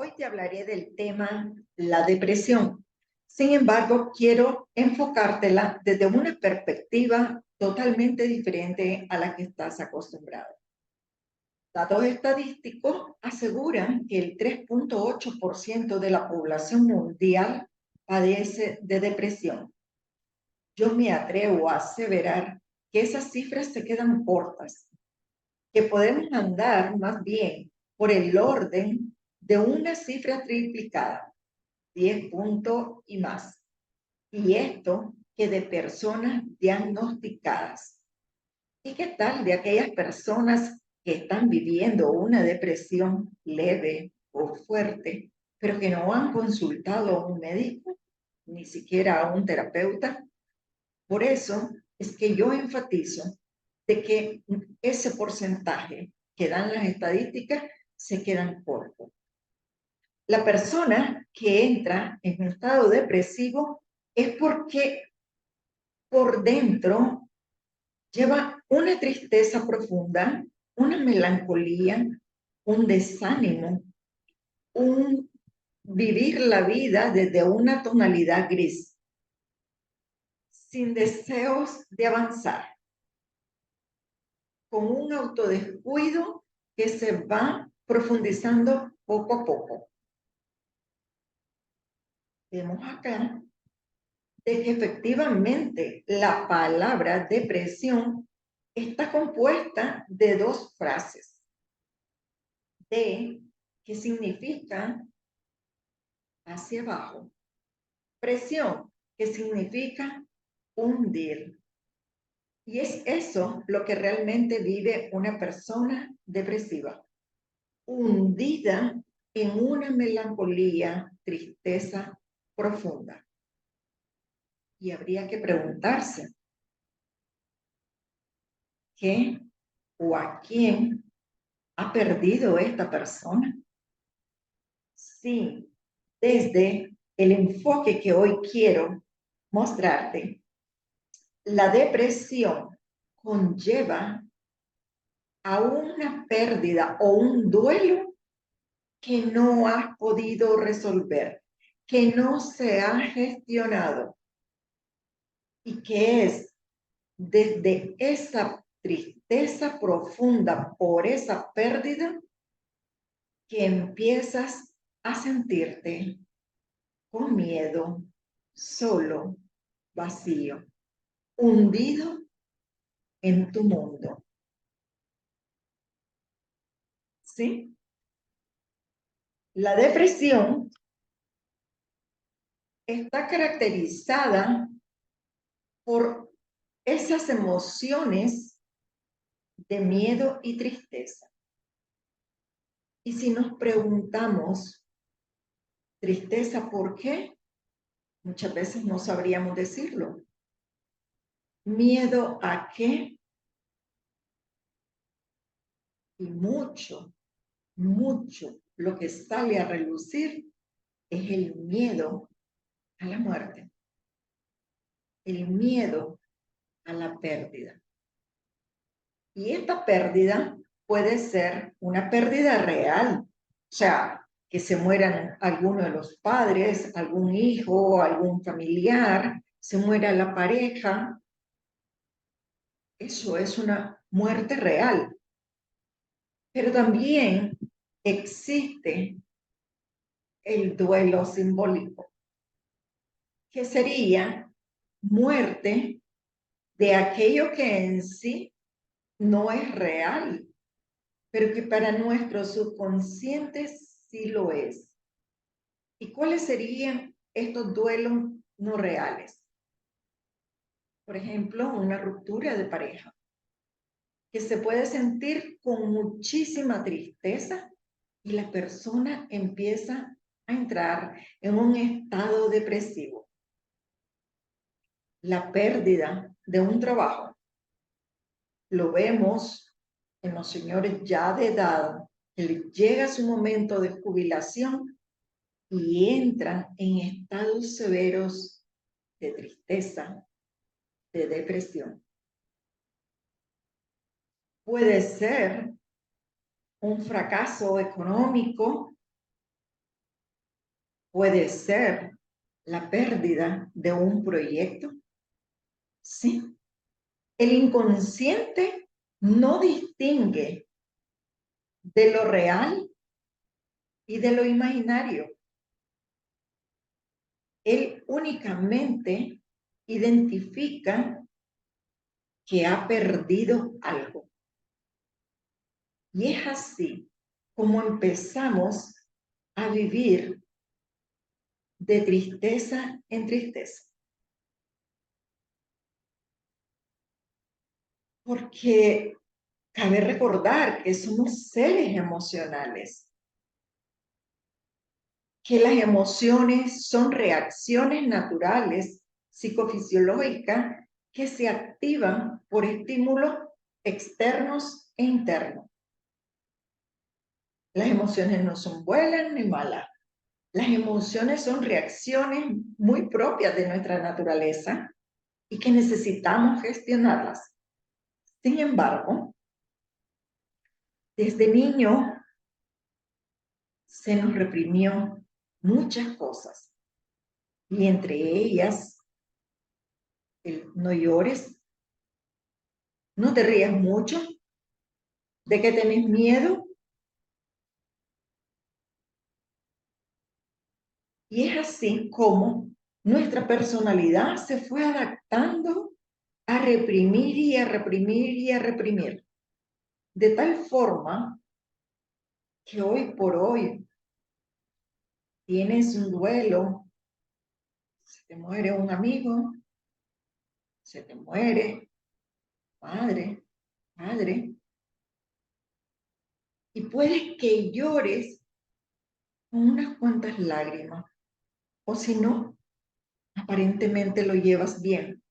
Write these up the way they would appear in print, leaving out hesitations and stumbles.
Hoy te hablaré del tema la depresión. Sin embargo, quiero enfocártela desde una perspectiva totalmente diferente a la que estás acostumbrado. Datos estadísticos aseguran que el 3,8% de la población mundial padece de depresión. Yo me atrevo a aseverar que esas cifras se quedan cortas, que podemos andar más bien por el orden de una cifra triplicada, 10 puntos y más. Y esto que de personas diagnosticadas. ¿Y qué tal de aquellas personas que están viviendo una depresión leve o fuerte, pero que no han consultado a un médico, ni siquiera a un terapeuta? Por eso es que yo enfatizo de que ese porcentaje que dan las estadísticas se quedan cortos. La persona que entra en un estado depresivo es porque por dentro lleva una tristeza profunda, una melancolía, un desánimo, un vivir la vida desde una tonalidad gris, sin deseos de avanzar, con un autodescuido que se va profundizando poco a poco. Vemos acá de que efectivamente la palabra depresión está compuesta de dos frases. De, que significa hacia abajo. Presión, que significa hundir. Y es eso lo que realmente vive una persona depresiva, hundida en una melancolía, tristeza profunda. Y habría que preguntarse, ¿qué o a quién ha perdido esta persona? Sí, desde el enfoque que hoy quiero mostrarte, la depresión conlleva a una pérdida o un duelo que no has podido resolver, que no se ha gestionado y que es desde esa tristeza profunda por esa pérdida que empiezas a sentirte con miedo, solo, vacío, hundido en tu mundo. ¿Sí? La depresión está caracterizada por esas emociones de miedo y tristeza. Y si nos preguntamos, tristeza, ¿por qué? Muchas veces no sabríamos decirlo. ¿Miedo a qué? Y mucho lo que sale a relucir es el miedo a la muerte, el miedo a la pérdida. Y esta pérdida puede ser una pérdida real, o sea, que se mueran alguno de los padres, algún hijo, algún familiar, se muera la pareja. Eso es una muerte real. Pero también existe el duelo simbólico, que sería muerte de aquello que en sí no es real, pero que para nuestro subconsciente sí lo es. ¿Y cuáles serían estos duelos no reales? Por ejemplo, una ruptura de pareja, que se puede sentir con muchísima tristeza y la persona empieza a entrar en un estado depresivo. La pérdida de un trabajo, lo vemos en los señores ya de edad, que llega su momento de jubilación y entran en estados severos de tristeza, de depresión. Puede ser un fracaso económico Puede ser la pérdida de un proyecto. Sí. El inconsciente no distingue de lo real y de lo imaginario. Él únicamente identifica que ha perdido algo. Y es así como empezamos a vivir de tristeza en tristeza. Porque cabe recordar que somos seres emocionales, que las emociones son reacciones naturales psicofisiológicas que se activan por estímulos externos e internos. Las emociones no son buenas ni malas. Las emociones son reacciones muy propias de nuestra naturaleza y que necesitamos gestionarlas. Sin embargo, desde niño se nos reprimió muchas cosas y entre ellas el no llores, no te rías mucho, de que tenés miedo. Y es así como nuestra personalidad se fue adaptando a reprimir y a reprimir y a reprimir. De tal forma que hoy por hoy tienes un duelo, se te muere un amigo, se te muere madre, padre, y puedes que llores con unas cuantas lágrimas, o si no, aparentemente lo llevas bien,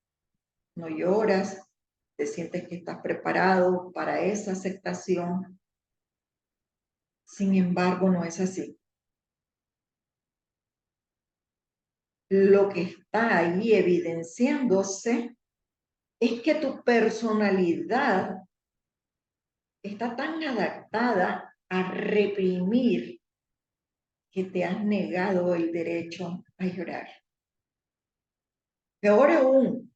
no lloras, te sientes que estás preparado para esa aceptación. Sin embargo, no es así. Lo que está ahí evidenciándose es que tu personalidad está tan adaptada a reprimir que te has negado el derecho a llorar. Peor aún,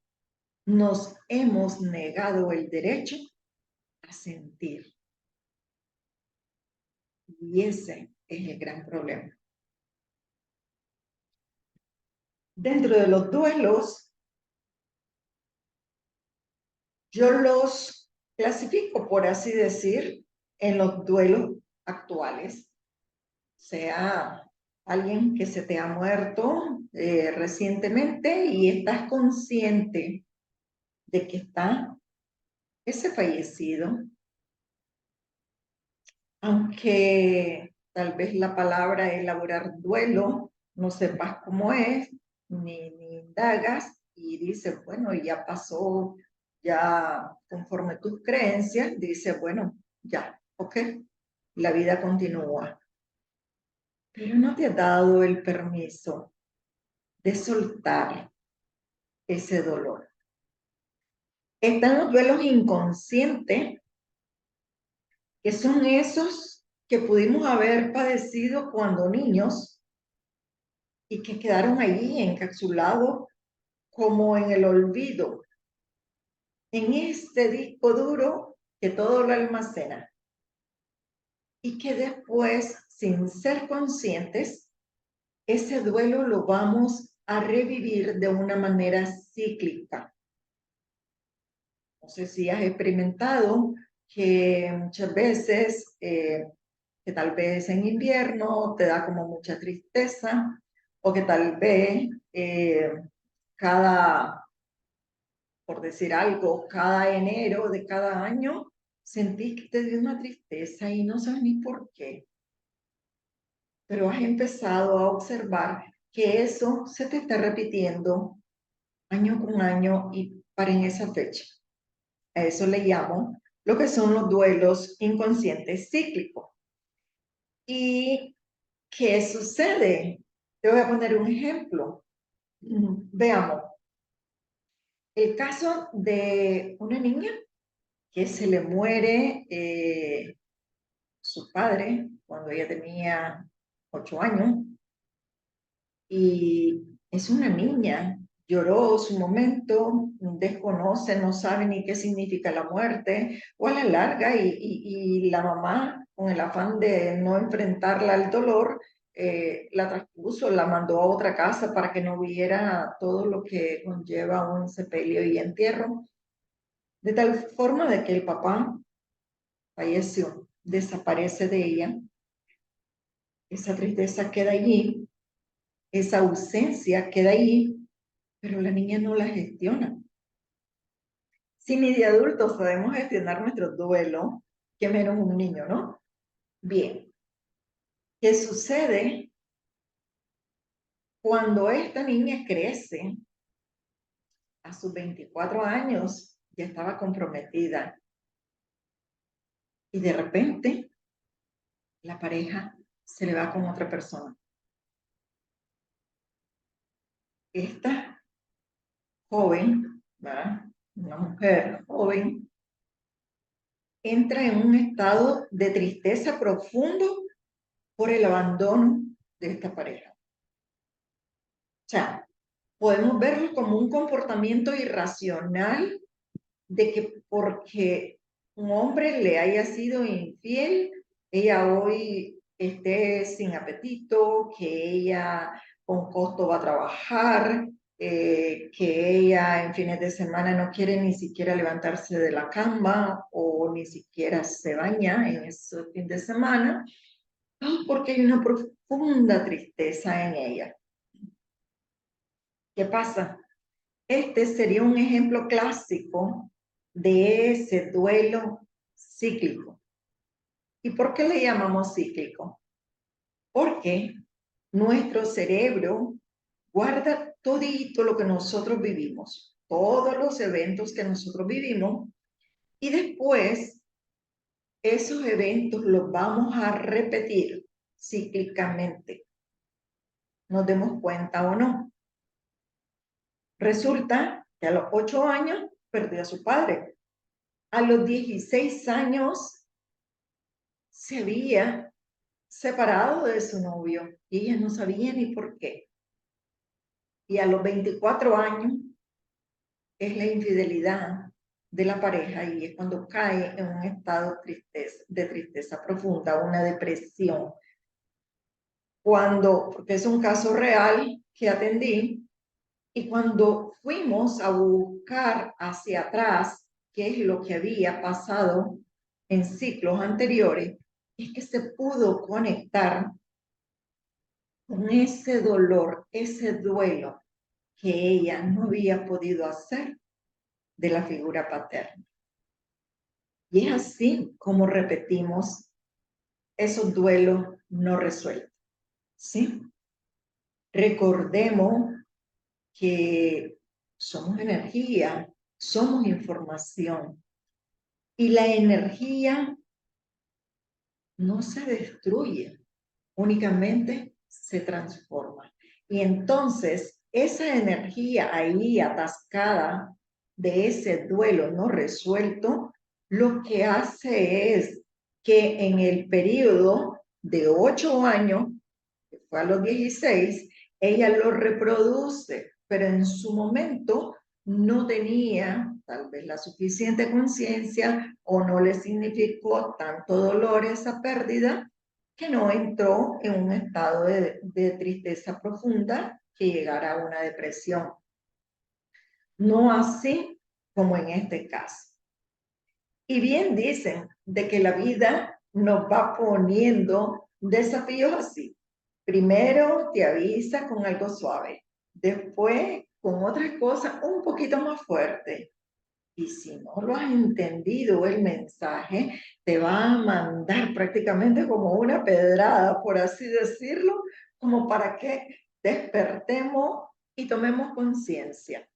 nos hemos negado el derecho a sentir. Y ese es el gran problema. Dentro de los duelos, yo los clasifico, por así decir, en los duelos actuales. Sea alguien que se te ha muerto recientemente y estás consciente de que está ese fallecido, aunque tal vez la palabra elaborar duelo no sepas cómo es, ni indagas y dices, bueno, ya pasó, ya conforme tus creencias, dices, bueno, ya, ok, la vida continúa. Pero no te has dado el permiso de soltar ese dolor. Están los duelos inconscientes, que son esos que pudimos haber padecido cuando niños y que quedaron allí encapsulados como en el olvido, en este disco duro que todo lo almacena y que después, sin ser conscientes, ese duelo lo vamos a revivir de una manera cíclica. No sé si has experimentado que muchas veces, que tal vez en invierno te da como mucha tristeza, o que tal vez por decir algo, cada enero de cada año sentís que te dio una tristeza y no sabes ni por qué. Pero has empezado a observar que eso se te está repitiendo año con año y para en esa fecha. A eso le llamo lo que son los duelos inconscientes cíclicos. ¿Y qué sucede? Te voy a poner un ejemplo. Veamos. El caso de una niña que se le muere su padre cuando ella tenía 8 años. y es una niña, lloró su momento, desconoce, no sabe ni qué significa la muerte, o a la larga, y la mamá, con el afán de no enfrentarla al dolor, la transpuso, la mandó a otra casa para que no viera todo lo que conlleva un sepelio y entierro, de tal forma de que el papá falleció, desaparece de ella, esa tristeza queda allí, esa ausencia queda allí, pero la niña no la gestiona. Si ni de adultos podemos gestionar nuestro duelo, que menos un niño, ¿no? Bien, ¿qué sucede cuando esta niña crece? A sus 24 años ya estaba comprometida y de repente la pareja se le va con otra persona. Esta joven, ¿verdad? Una mujer joven, entra en un estado de tristeza profundo por el abandono de esta pareja. O sea, podemos verlo como un comportamiento irracional de que porque un hombre le haya sido infiel, ella hoy esté sin apetito, que ella con costo va a trabajar, que ella en fines de semana no quiere ni siquiera levantarse de la cama o ni siquiera se baña en ese fin de semana, porque hay una profunda tristeza en ella. ¿Qué pasa? Este sería un ejemplo clásico de ese duelo cíclico. ¿Y por qué le llamamos cíclico? Porque nuestro cerebro guarda todito lo que nosotros vivimos, todos los eventos que nosotros vivimos, y después esos eventos los vamos a repetir cíclicamente, nos demos cuenta o no. Resulta que a los 8 años perdió a su padre. A los 16 años se había separado de su novio y ella no sabía ni por qué. Y a los 24 años es la infidelidad de la pareja y es cuando cae en un estado de tristeza profunda, una depresión. Porque es un caso real que atendí, y cuando fuimos a buscar hacia atrás qué es lo que había pasado en ciclos anteriores, es que se pudo conectar con ese dolor, ese duelo que ella no había podido hacer de la figura paterna. Y es así como repetimos esos duelos no resueltos, ¿sí? Recordemos que somos energía, somos información, y la energía no se destruye, únicamente se transforma. Y entonces esa energía ahí atascada de ese duelo no resuelto, lo que hace es que en el periodo de 8 años, que fue a los 16, ella lo reproduce, pero en su momento no tenía tal vez la suficiente conciencia o no le significó tanto dolor esa pérdida, que no entró en un estado de tristeza profunda que llegara a una depresión. No así como en este caso. Y bien dicen de que la vida nos va poniendo desafíos así. Primero te avisa con algo suave, después con otras cosas un poquito más fuertes. Y si no lo has entendido el mensaje, te va a mandar prácticamente como una pedrada, por así decirlo, como para que despertemos y tomemos conciencia.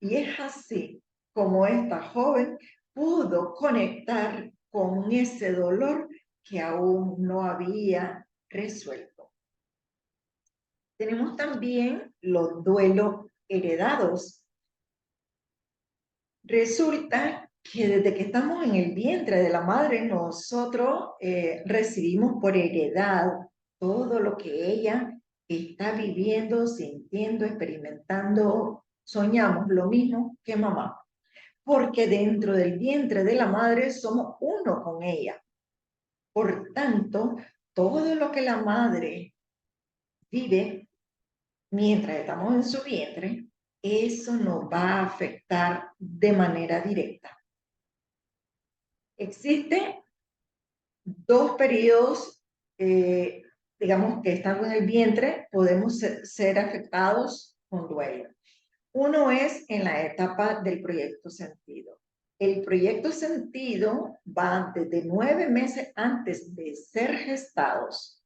Y es así como esta joven pudo conectar con ese dolor que aún no había resuelto. Tenemos también los duelos heredados. Resulta que desde que estamos en el vientre de la madre, nosotros recibimos por heredad todo lo que ella está viviendo, sintiendo, experimentando, soñamos lo mismo que mamá. Porque dentro del vientre de la madre somos uno con ella. Por tanto, todo lo que la madre vive mientras estamos en su vientre, eso nos va a afectar de manera directa. Existen dos periodos, digamos que estando en el vientre, podemos ser afectados con duelo. Uno es en la etapa del proyecto sentido. El proyecto sentido va desde 9 meses antes de ser gestados.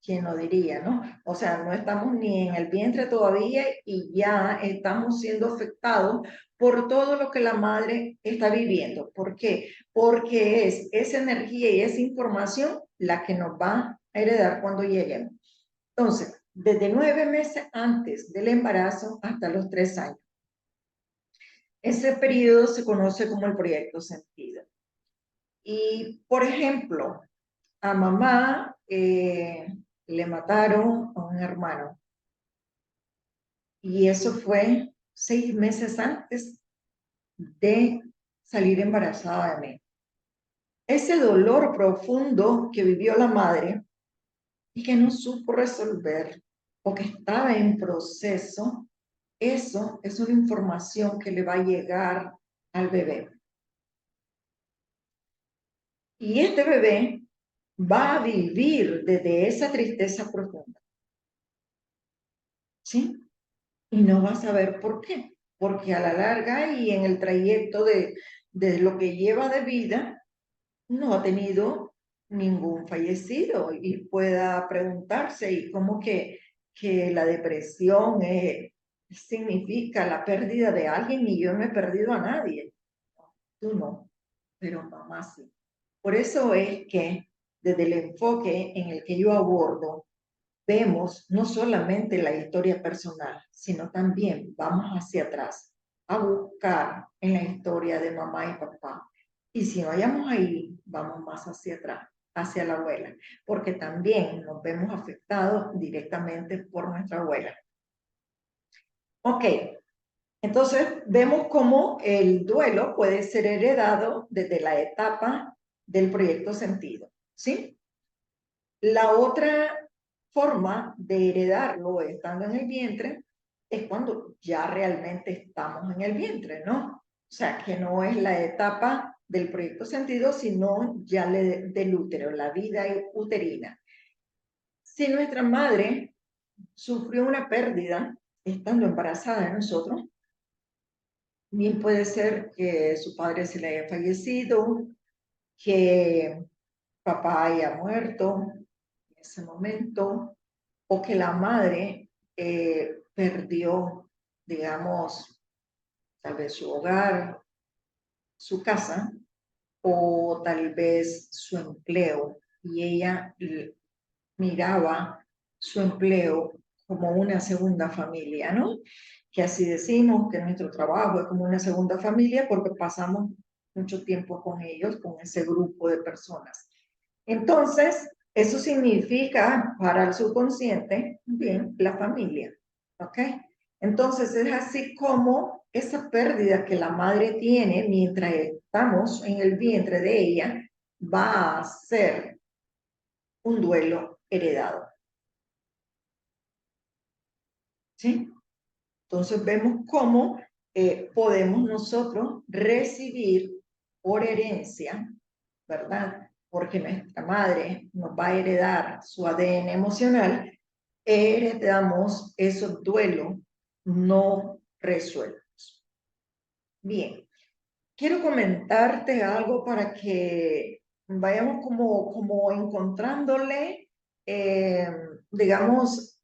¿Quién lo diría, no? O sea, no estamos ni en el vientre todavía y ya estamos siendo afectados por todo lo que la madre está viviendo. ¿Por qué? Porque es esa energía y esa información la que nos va a heredar cuando lleguemos. Entonces, desde 9 meses antes del embarazo hasta los 3 años. Ese periodo se conoce como el proyecto sentido. Y, por ejemplo, a mamá le mataron a un hermano. Y eso fue 6 meses antes de salir embarazada de mí. Ese dolor profundo que vivió la madre y que no supo resolver o que estaba en proceso, eso es una información que le va a llegar al bebé. Y este bebé va a vivir desde esa tristeza profunda. ¿Sí? Y no va a saber por qué. Porque a la larga y en el trayecto de lo que lleva de vida, no ha tenido ningún fallecido y pueda preguntarse, ¿y cómo que la depresión significa la pérdida de alguien y yo no he perdido a nadie? Tú no, pero mamá sí. Por eso es que desde el enfoque en el que yo abordo, vemos no solamente la historia personal, sino también vamos hacia atrás a buscar en la historia de mamá y papá. Y si no vayamos ahí, vamos más hacia atrás, hacia la abuela, porque también nos vemos afectados directamente por nuestra abuela. Ok, entonces vemos cómo el duelo puede ser heredado desde la etapa del proyecto sentido, ¿sí? La otra forma de heredarlo estando en el vientre es cuando ya realmente estamos en el vientre, ¿no? O sea, que no es la etapa del proyecto sentido, sino ya del útero, la vida uterina. Si nuestra madre sufrió una pérdida estando embarazada de nosotros, bien puede ser que su padre se le haya fallecido, que papá haya muerto en ese momento, o que la madre perdió, digamos, tal vez su hogar, su casa, o tal vez su empleo, y ella miraba su empleo como una segunda familia, ¿no? Que así decimos que nuestro trabajo es como una segunda familia porque pasamos mucho tiempo con ellos, con ese grupo de personas. Entonces, eso significa para el subconsciente, bien, la familia, ¿ok? Entonces, es así como esa pérdida que la madre tiene mientras estamos en el vientre de ella va a ser un duelo heredado, ¿sí? Entonces, vemos cómo podemos nosotros recibir por herencia, ¿verdad? Porque nuestra madre nos va a heredar su ADN emocional, heredamos esos duelos no resueltos. Bien, quiero comentarte algo para que vayamos como encontrándole, digamos,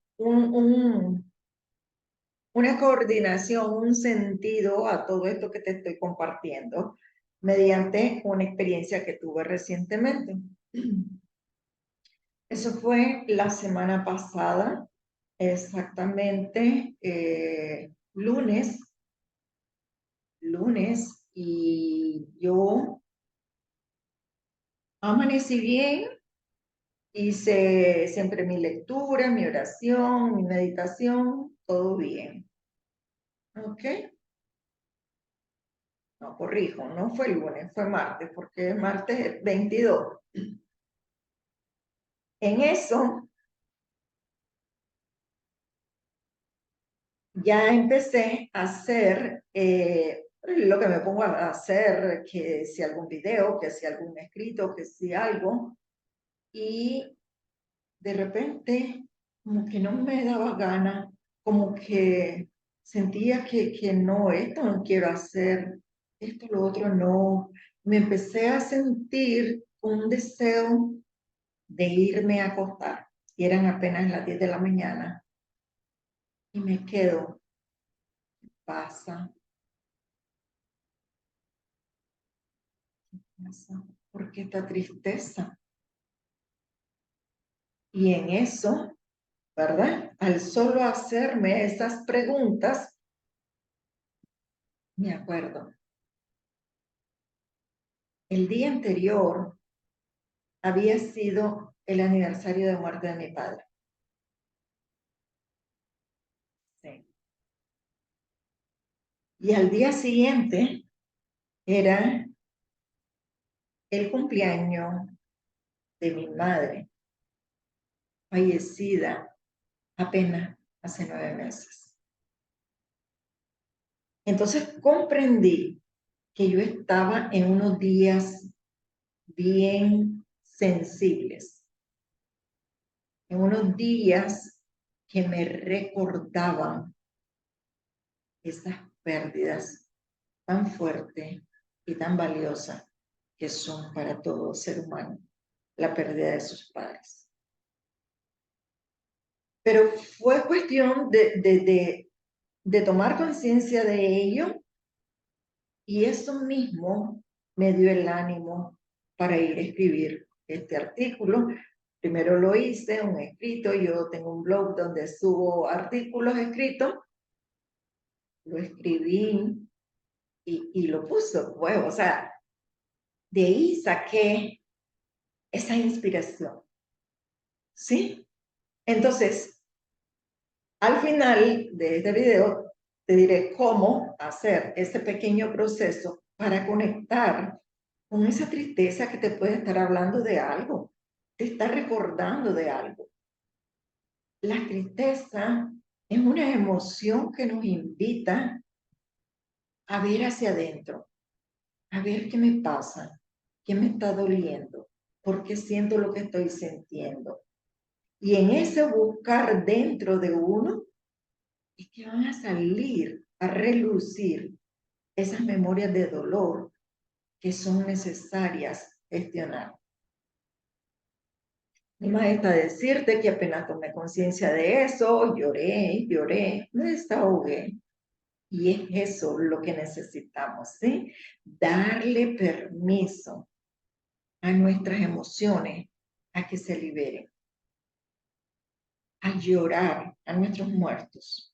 una coordinación, un sentido a todo esto que te estoy compartiendo mediante una experiencia que tuve recientemente. Eso fue la semana pasada, exactamente lunes, y yo amanecí bien Hice siempre mi lectura, mi oración, mi meditación, todo bien. ¿Ok? No, corrijo, no fue lunes, fue martes, porque martes es 22. En eso ya empecé a hacer lo que me pongo a hacer, que si algún video, que si algún escrito, que si algo, y de repente como que no me daba gana, como que sentía que no, esto no quiero hacer, esto, lo otro no. Me empecé a sentir un deseo de irme a acostar, y eran apenas las 10 de la mañana, y me quedo, pasa, pasa, ¿por qué esta tristeza? Y en eso, ¿verdad? Al solo hacerme esas preguntas, me acuerdo, el día anterior había sido el aniversario de muerte de mi padre. Sí. Y al día siguiente era el cumpleaños de mi madre, fallecida apenas hace 9 meses. Entonces comprendí que yo estaba en unos días bien sensibles, en unos días que me recordaban esas pérdidas tan fuertes y tan valiosas que son para todo ser humano la pérdida de sus padres. Pero fue cuestión de tomar conciencia de ello, y eso mismo me dio el ánimo para ir a escribir este artículo. Primero lo hice, un escrito, yo tengo un blog donde subo artículos escritos, lo escribí y lo puse, pues, o sea, de ahí saqué esa inspiración, ¿sí? Entonces, al final de este video, te diré cómo hacer ese pequeño proceso para conectar con esa tristeza que te puede estar hablando de algo, te está recordando de algo. La tristeza es una emoción que nos invita a ver hacia adentro, a ver qué me pasa, qué me está doliendo, por qué siento lo que estoy sintiendo. Y en ese buscar dentro de uno es que van a salir, a relucir esas memorias de dolor que son necesarias gestionar. Mi maestra decirte que apenas tomé conciencia de eso, lloré, me desahogué. Y es eso lo que necesitamos, ¿sí? Darle permiso a nuestras emociones a que se liberen, a llorar a nuestros muertos.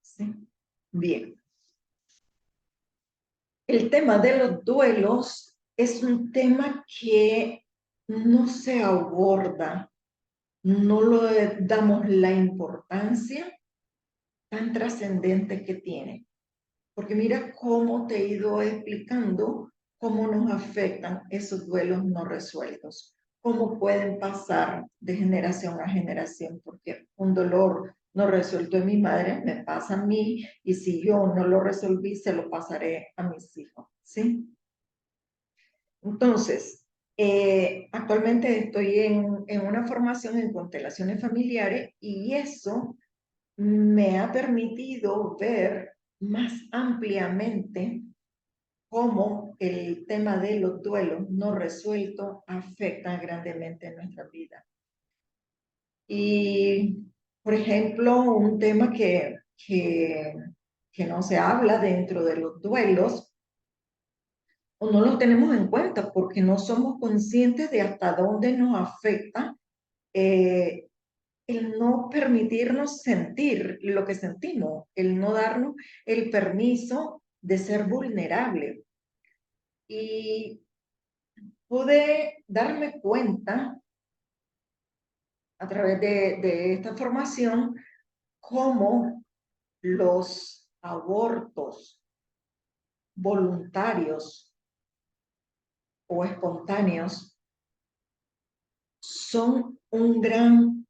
¿Sí? Bien. El tema de los duelos es un tema que no se aborda, no le damos la importancia tan trascendente que tiene. Porque mira cómo te he ido explicando cómo nos afectan esos duelos no resueltos, cómo pueden pasar de generación a generación, porque un dolor no resuelto en mi madre me pasa a mí, y si yo no lo resolví, se lo pasaré a mis hijos, ¿sí? Entonces, actualmente estoy en una formación en constelaciones familiares, y eso me ha permitido ver más ampliamente cómo el tema de los duelos no resueltos afecta grandemente nuestra vida. Y, por ejemplo, un tema que no se habla dentro de los duelos, o no los tenemos en cuenta porque no somos conscientes de hasta dónde nos afecta el no permitirnos sentir lo que sentimos, el no darnos el permiso de ser vulnerable. Y pude darme cuenta a través de esta formación cómo los abortos voluntarios o espontáneos son un gran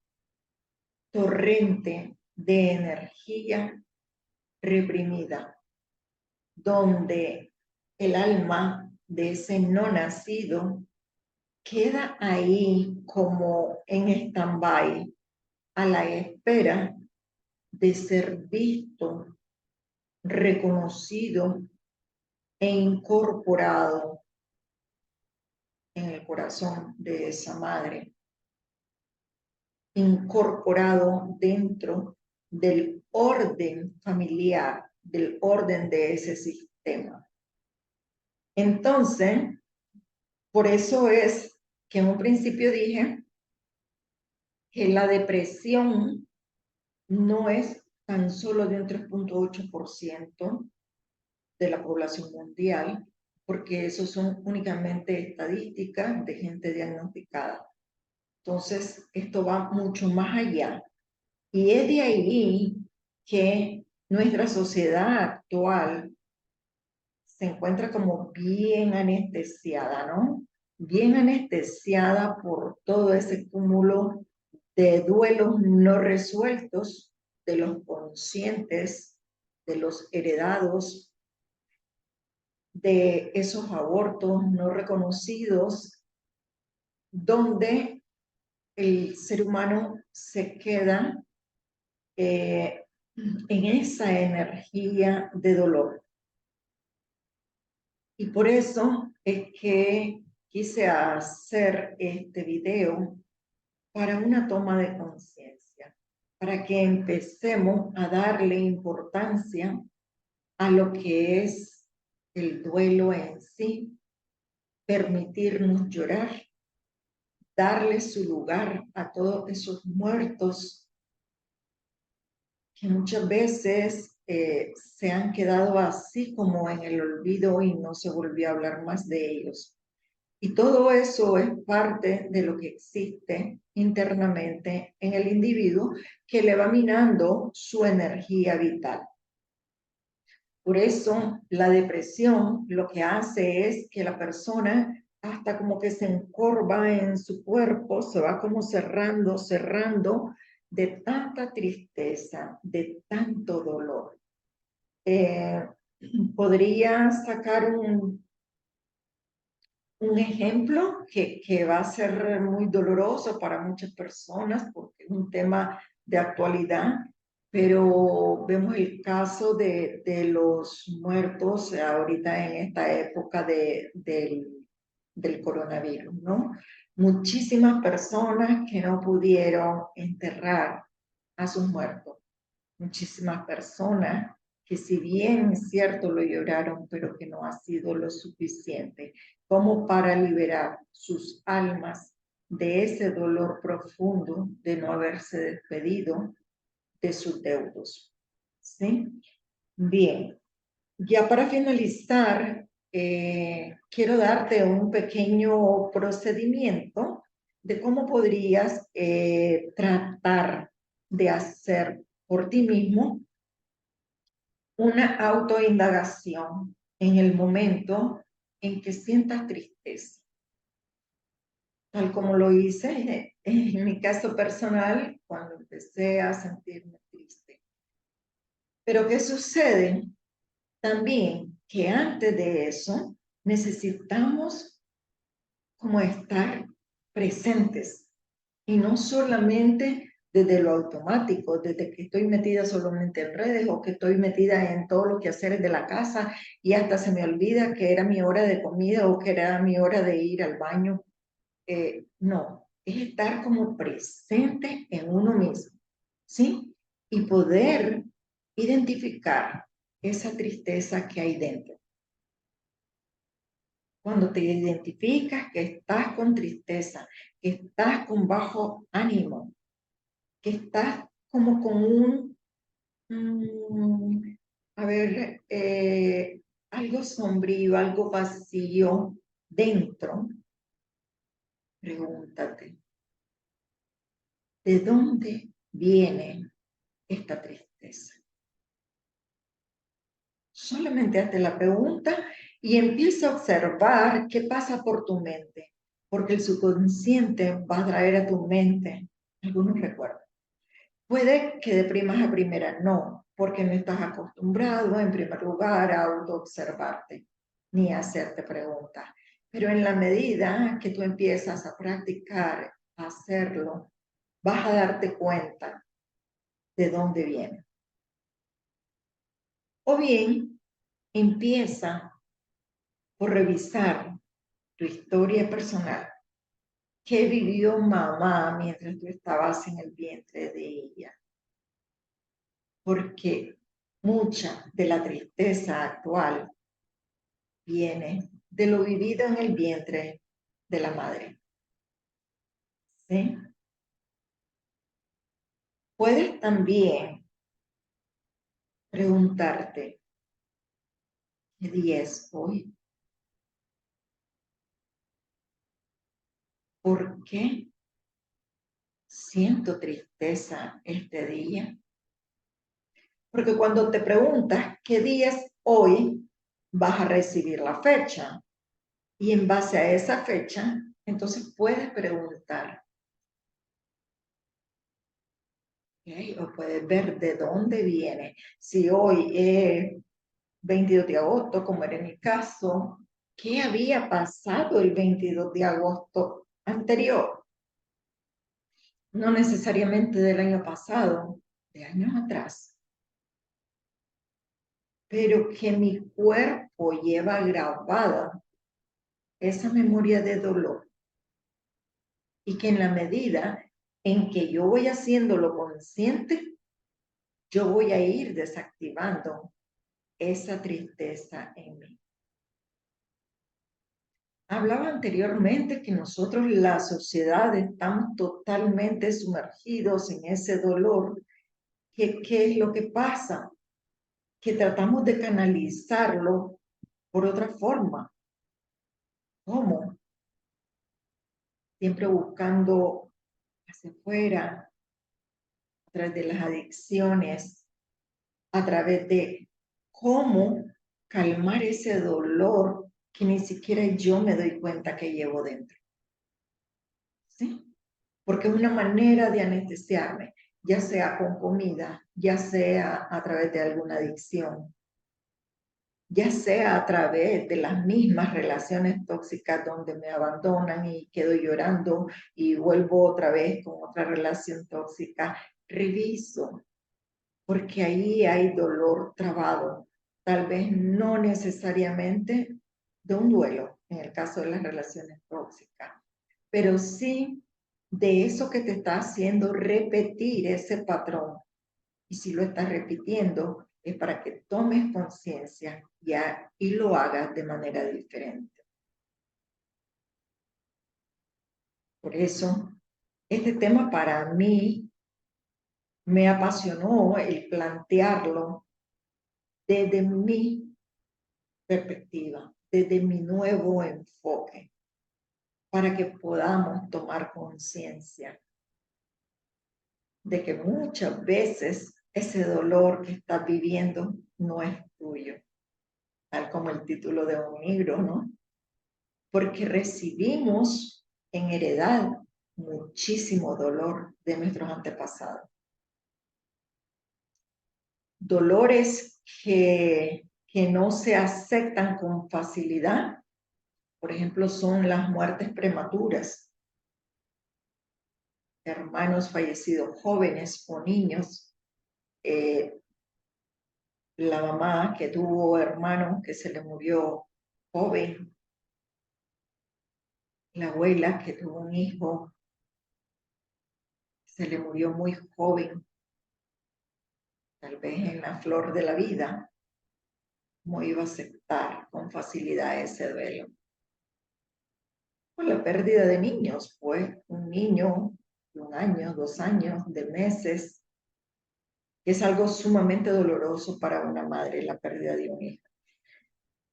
torrente de energía reprimida, donde el alma de ese no nacido queda ahí como en stand-by a la espera de ser visto, reconocido e incorporado en el corazón de esa madre, incorporado dentro del orden familiar, del orden de ese sistema. Entonces, por eso es que en un principio dije que la depresión no es tan solo de un 3.8% de la población mundial, porque eso son únicamente estadísticas de gente diagnosticada. Entonces, esto va mucho más allá. Y es de ahí que nuestra sociedad actual se encuentra como bien anestesiada, ¿no? Bien anestesiada por todo ese cúmulo de duelos no resueltos, de los conscientes, de los heredados, de esos abortos no reconocidos, donde el ser humano se queda en esa energía de dolor. Y por eso es que quise hacer este video para una toma de conciencia, para que empecemos a darle importancia a lo que es el duelo en sí, permitirnos llorar, darle su lugar a todos esos muertos que muchas veces se han quedado así como en el olvido y no se volvió a hablar más de ellos. Y todo eso es parte de lo que existe internamente en el individuo que le va minando su energía vital. Por eso la depresión lo que hace es que la persona hasta como que se encorva en su cuerpo, se va como cerrando, cerrando de tanta tristeza, de tanto dolor. Podría sacar un ejemplo que va a ser muy doloroso para muchas personas porque es un tema de actualidad, pero vemos el caso de los muertos ahorita en esta época del coronavirus, ¿no? Muchísimas personas que no pudieron enterrar a sus muertos, muchísimas personas que si bien es cierto lo lloraron, pero que no ha sido lo suficiente como para liberar sus almas de ese dolor profundo de no haberse despedido de sus deudos. ¿Sí? Bien, ya para finalizar, quiero darte un pequeño procedimiento de cómo podrías tratar de hacer por ti mismo una autoindagación en el momento en que sientas tristeza, tal como lo hice en mi caso personal cuando empecé a sentirme triste. Pero ¿qué sucede? También que antes de eso necesitamos como estar presentes y no solamente desde lo automático, desde que estoy metida solamente en redes o que estoy metida en todo lo que hacer de la casa y hasta se me olvida que era mi hora de comida o que era mi hora de ir al baño. No, es estar como presente en uno mismo, ¿sí? Y poder identificar esa tristeza que hay dentro. Cuando te identificas que estás con tristeza, que estás con bajo ánimo, que estás como con a ver, algo sombrío, algo vacío dentro, pregúntate, ¿de dónde viene esta tristeza? Solamente hazte la pregunta y empieza a observar qué pasa por tu mente, porque el subconsciente va a traer a tu mente algunos recuerdos. Puede que de primas a primeras no, porque no estás acostumbrado en primer lugar a autoobservarte ni a hacerte preguntas. Pero en la medida que tú empiezas a practicar, a hacerlo, vas a darte cuenta de dónde viene. O bien, empieza por revisar tu historia personal. ¿Qué vivió mamá mientras tú estabas en el vientre de ella? Porque mucha de la tristeza actual viene de lo vivido en el vientre de la madre. ¿Sí? Puedes también preguntarte, ¿qué día es hoy? ¿Por qué siento tristeza este día? Porque cuando te preguntas qué día es hoy, vas a recibir la fecha. Y en base a esa fecha, entonces puedes preguntar, ¿okay? O puedes ver de dónde viene. Si hoy es 22 de agosto, como era en mi caso, ¿qué había pasado el 22 de agosto anterior? No necesariamente del año pasado, de años atrás, pero que mi cuerpo lleva grabada esa memoria de dolor y que en la medida en que yo voy haciéndolo consciente, yo voy a ir desactivando esa tristeza en mí. Hablaba anteriormente que nosotros, la sociedad, estamos totalmente sumergidos en ese dolor. ¿Qué es lo que pasa? Que tratamos de canalizarlo por otra forma. ¿Cómo? Siempre buscando hacia afuera, a través de las adicciones, a través de cómo calmar ese dolor que ni siquiera yo me doy cuenta que llevo dentro. ¿Sí? Porque es una manera de anestesiarme, ya sea con comida, ya sea a través de alguna adicción, ya sea a través de las mismas relaciones tóxicas donde me abandonan y quedo llorando y vuelvo otra vez con otra relación tóxica. Reviso, porque ahí hay dolor trabado, tal vez no necesariamente de un duelo, en el caso de las relaciones tóxicas, pero sí de eso que te está haciendo repetir ese patrón. Y si lo estás repitiendo, es para que tomes conciencia y lo hagas de manera diferente. Por eso, este tema para mí me apasionó el plantearlo desde mi perspectiva, desde mi nuevo enfoque, para que podamos tomar conciencia de que muchas veces ese dolor que estás viviendo no es tuyo, tal como el título de un libro, ¿no? Porque recibimos en heredad muchísimo dolor de nuestros antepasados. Dolores que no se aceptan con facilidad, por ejemplo, son las muertes prematuras, hermanos fallecidos jóvenes o niños, la mamá que tuvo hermano que se le murió joven, la abuela que tuvo un hijo, se le murió muy joven, tal vez en la flor de la vida, ¿cómo iba a aceptar con facilidad ese duelo? Por la pérdida de niños, pues un niño de 1 año, 2 años, de meses, que es algo sumamente doloroso para una madre, la pérdida de un hijo.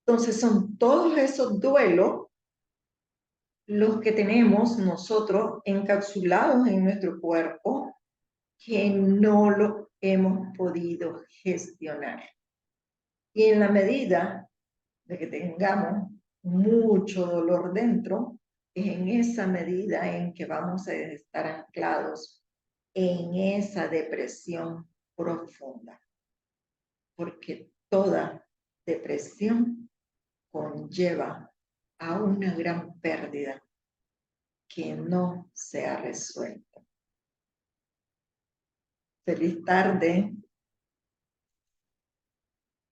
Entonces son todos esos duelos los que tenemos nosotros encapsulados en nuestro cuerpo que no lo hemos podido gestionar. Y en la medida de que tengamos mucho dolor dentro, es en esa medida en que vamos a estar anclados en esa depresión profunda. Porque toda depresión conlleva a una gran pérdida que no se ha resuelto. Feliz tarde.